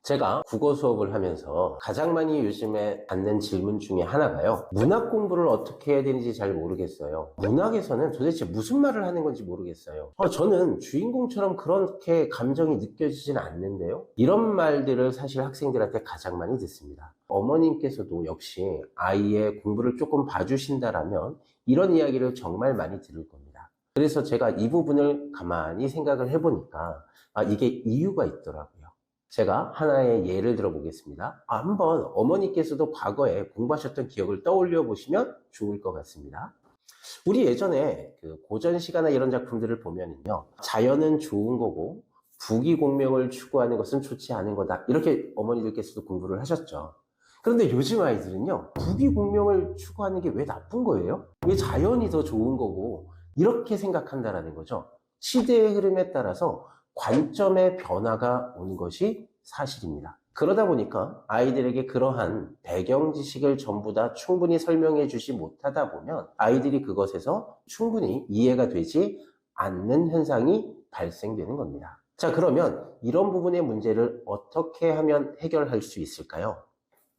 제가 국어 수업을 하면서 가장 많이 요즘에 받는 질문 중에 하나가요. 문학 공부를 어떻게 해야 되는지 잘 모르겠어요. 문학에서는 도대체 무슨 말을 하는 건지 모르겠어요. 저는 주인공처럼 그렇게 감정이 느껴지지는 않는데요. 이런 말들을 사실 학생들한테 가장 많이 듣습니다. 어머님께서도 역시 아이의 공부를 조금 봐주신다라면 이런 이야기를 정말 많이 들을 겁니다. 그래서 제가 이 부분을 가만히 생각을 해보니까 이게 이유가 있더라고요. 제가 하나의 예를 들어 보겠습니다. 한번 어머니께서도 과거에 공부하셨던 기억을 떠올려 보시면 좋을 것 같습니다. 우리 예전에 그 고전시가나 이런 작품들을 보면요, 자연은 좋은 거고 부귀공명을 추구하는 것은 좋지 않은 거다, 이렇게 어머니들께서도 공부를 하셨죠. 그런데 요즘 아이들은요, 부귀공명을 추구하는 게 왜 나쁜 거예요? 왜 자연이 더 좋은 거고, 이렇게 생각한다라는 거죠. 시대의 흐름에 따라서 관점의 변화가 오는 것이 사실입니다. 그러다 보니까 아이들에게 그러한 배경 지식을 전부 다 충분히 설명해 주지 못하다 보면 아이들이 그것에서 충분히 이해가 되지 않는 현상이 발생되는 겁니다. 자, 그러면 이런 부분의 문제를 어떻게 하면 해결할 수 있을까요?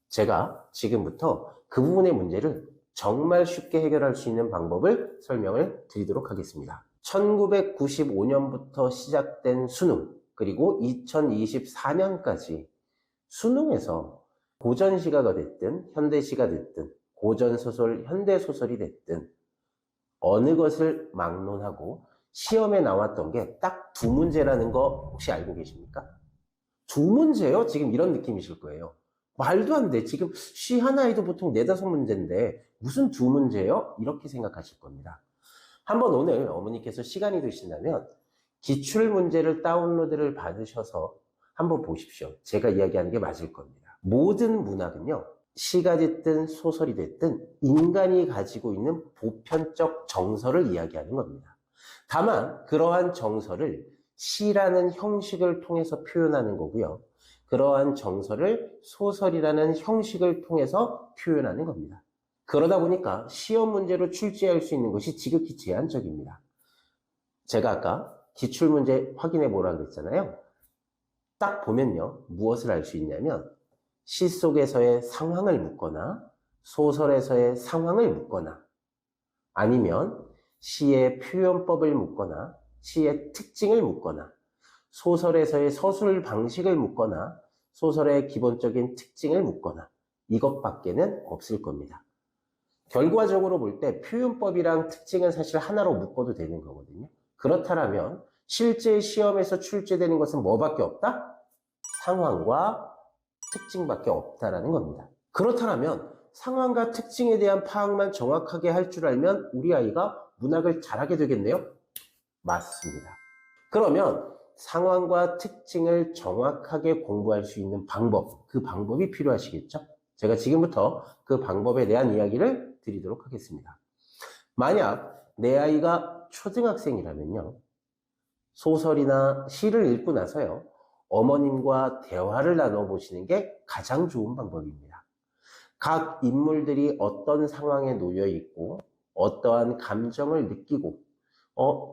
제가 지금부터 그 부분의 문제를 정말 쉽게 해결할 수 있는 방법을 설명을 드리도록 하겠습니다. 1995년부터 시작된 수능, 그리고 2024년까지 수능에서 고전시가가 됐든 현대시가 됐든 고전소설, 현대소설이 됐든 어느 것을 막론하고 시험에 나왔던 게 딱 두 문제라는 거 혹시 알고 계십니까? 두 문제요? 지금 이런 느낌이실 거예요. 말도 안 돼. 지금 시 하나에도 보통 네다섯 문제인데 무슨 두 문제요? 이렇게 생각하실 겁니다. 한번 오늘 어머니께서 시간이 되신다면 기출문제를 다운로드를 받으셔서 한번 보십시오. 제가 이야기하는 게 맞을 겁니다. 모든 문학은요, 시가 됐든 소설이 됐든 인간이 가지고 있는 보편적 정서를 이야기하는 겁니다. 다만 그러한 정서를 시라는 형식을 통해서 표현하는 거고요. 그러한 정서를 소설이라는 형식을 통해서 표현하는 겁니다. 그러다 보니까 시험 문제로 출제할 수 있는 것이 지극히 제한적입니다. 제가 아까 기출문제 확인해 보라고 그랬잖아요. 딱 보면요, 무엇을 알 수 있냐면 시 속에서의 상황을 묻거나 소설에서의 상황을 묻거나 아니면 시의 표현법을 묻거나 시의 특징을 묻거나 소설에서의 서술 방식을 묻거나 소설의 기본적인 특징을 묻거나 이것밖에는 없을 겁니다. 결과적으로 볼 때 표현법이랑 특징은 사실 하나로 묶어도 되는 거거든요. 그렇다면 실제 시험에서 출제되는 것은 뭐밖에 없다? 상황과 특징밖에 없다라는 겁니다. 그렇다면 상황과 특징에 대한 파악만 정확하게 할 줄 알면 우리 아이가 문학을 잘하게 되겠네요? 맞습니다. 그러면 상황과 특징을 정확하게 공부할 수 있는 방법, 그 방법이 필요하시겠죠? 제가 지금부터 그 방법에 대한 이야기를 드리도록 하겠습니다. 만약 내 아이가 초등학생이라면요, 소설이나 시를 읽고 나서요, 어머님과 대화를 나눠보시는 게 가장 좋은 방법입니다. 각 인물들이 어떤 상황에 놓여 있고 어떠한 감정을 느끼고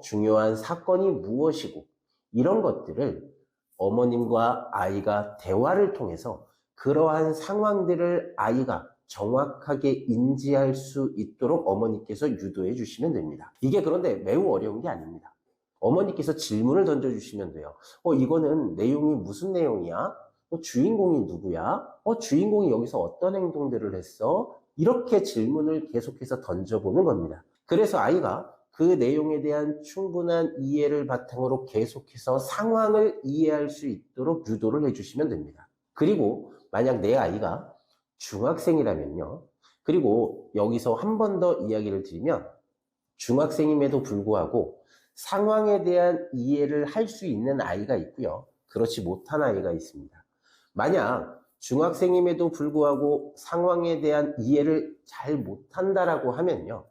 중요한 사건이 무엇이고 이런 것들을 어머님과 아이가 대화를 통해서 그러한 상황들을 아이가 정확하게 인지할 수 있도록 어머니께서 유도해 주시면 됩니다. 이게 그런데 매우 어려운 게 아닙니다. 어머니께서 질문을 던져주시면 돼요. 이거는 내용이 무슨 내용이야? 주인공이 누구야? 주인공이 여기서 어떤 행동들을 했어? 이렇게 질문을 계속해서 던져보는 겁니다. 그래서 아이가 그 내용에 대한 충분한 이해를 바탕으로 계속해서 상황을 이해할 수 있도록 유도를 해주시면 됩니다. 그리고 만약 내 아이가 중학생이라면요. 그리고 여기서 한 번 더 이야기를 드리면 중학생임에도 불구하고 상황에 대한 이해를 할 수 있는 아이가 있고요. 그렇지 못한 아이가 있습니다. 만약 중학생임에도 불구하고 상황에 대한 이해를 잘 못한다라고 하면요.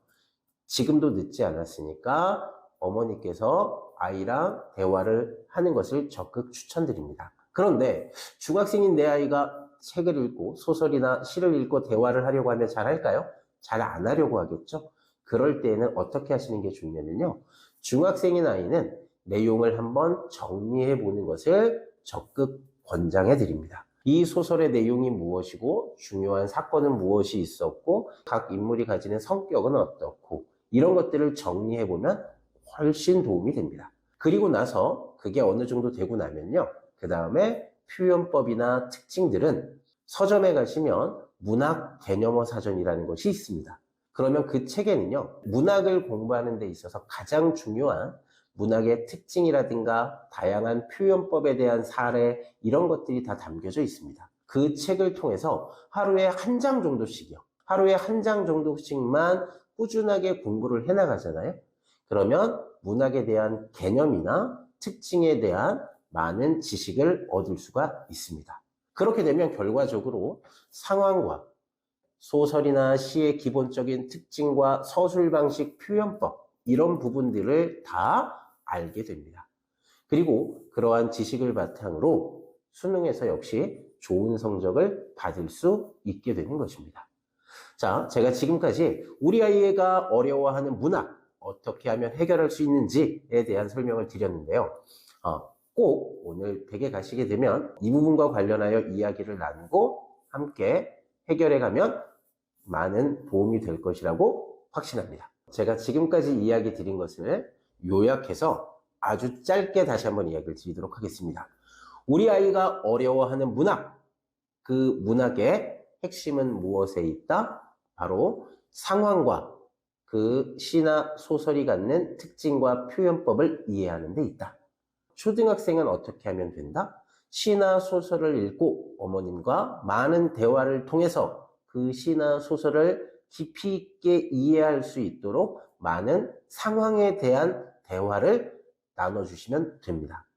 지금도 늦지 않았으니까 어머니께서 아이랑 대화를 하는 것을 적극 추천드립니다. 그런데 중학생인 내 아이가 책을 읽고 소설이나 시를 읽고 대화를 하려고 하면 잘할까요? 잘 안 하려고 하겠죠? 그럴 때에는 어떻게 하시는 게 좋냐면요. 중학생인 아이는 내용을 한번 정리해 보는 것을 적극 권장해 드립니다. 이 소설의 내용이 무엇이고 중요한 사건은 무엇이 있었고 각 인물이 가지는 성격은 어떻고 이런 것들을 정리해보면 훨씬 도움이 됩니다. 그리고 나서 그게 어느 정도 되고 나면요. 그 다음에 표현법이나 특징들은 서점에 가시면 문학 개념어 사전이라는 것이 있습니다. 그러면 그 책에는요. 문학을 공부하는 데 있어서 가장 중요한 문학의 특징이라든가 다양한 표현법에 대한 사례 이런 것들이 다 담겨져 있습니다. 그 책을 통해서 하루에 한 장 정도씩이요. 하루에 한 장 정도씩만 꾸준하게 공부를 해나가잖아요. 그러면 문학에 대한 개념이나 특징에 대한 많은 지식을 얻을 수가 있습니다. 그렇게 되면 결과적으로 상황과 소설이나 시의 기본적인 특징과 서술 방식, 표현법 이런 부분들을 다 알게 됩니다. 그리고 그러한 지식을 바탕으로 수능에서 역시 좋은 성적을 받을 수 있게 되는 것입니다. 자, 제가 지금까지 우리 아이가 어려워하는 문학 어떻게 하면 해결할 수 있는지에 대한 설명을 드렸는데요. 꼭 오늘 댁에 가시게 되면 이 부분과 관련하여 이야기를 나누고 함께 해결해 가면 많은 도움이 될 것이라고 확신합니다. 제가 지금까지 이야기 드린 것을 요약해서 아주 짧게 다시 한번 이야기를 드리도록 하겠습니다. 우리 아이가 어려워하는 문학, 그 문학의 핵심은 무엇에 있다? 바로 상황과 그 시나 소설이 갖는 특징과 표현법을 이해하는 데 있다. 초등학생은 어떻게 하면 된다? 시나 소설을 읽고 어머님과 많은 대화를 통해서 그 시나 소설을 깊이 있게 이해할 수 있도록 많은 상황에 대한 대화를 나눠주시면 됩니다.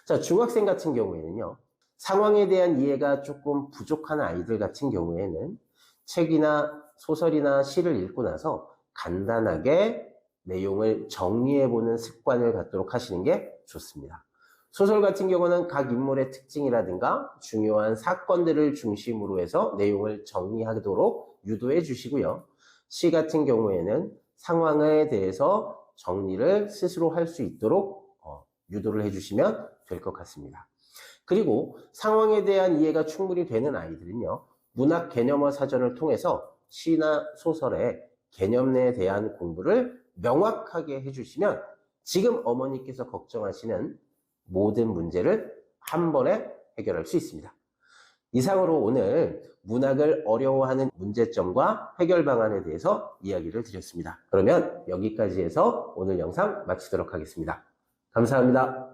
자, 중학생 같은 경우에는요, 상황에 대한 이해가 조금 부족한 아이들 같은 경우에는 책이나 소설이나 시를 읽고 나서 간단하게 내용을 정리해보는 습관을 갖도록 하시는 게 좋습니다. 소설 같은 경우는 각 인물의 특징이라든가 중요한 사건들을 중심으로 해서 내용을 정리하도록 유도해 주시고요. 시 같은 경우에는 상황에 대해서 정리를 스스로 할 수 있도록 유도를 해주시면 될 것 같습니다. 그리고 상황에 대한 이해가 충분히 되는 아이들은요. 문학 개념어 사전을 통해서 시나 소설의 개념에 대한 공부를 명확하게 해주시면 지금 어머니께서 걱정하시는 모든 문제를 한 번에 해결할 수 있습니다. 이상으로 오늘 문학을 어려워하는 문제점과 해결 방안에 대해서 이야기를 드렸습니다. 그러면 여기까지 해서 오늘 영상 마치도록 하겠습니다. 감사합니다.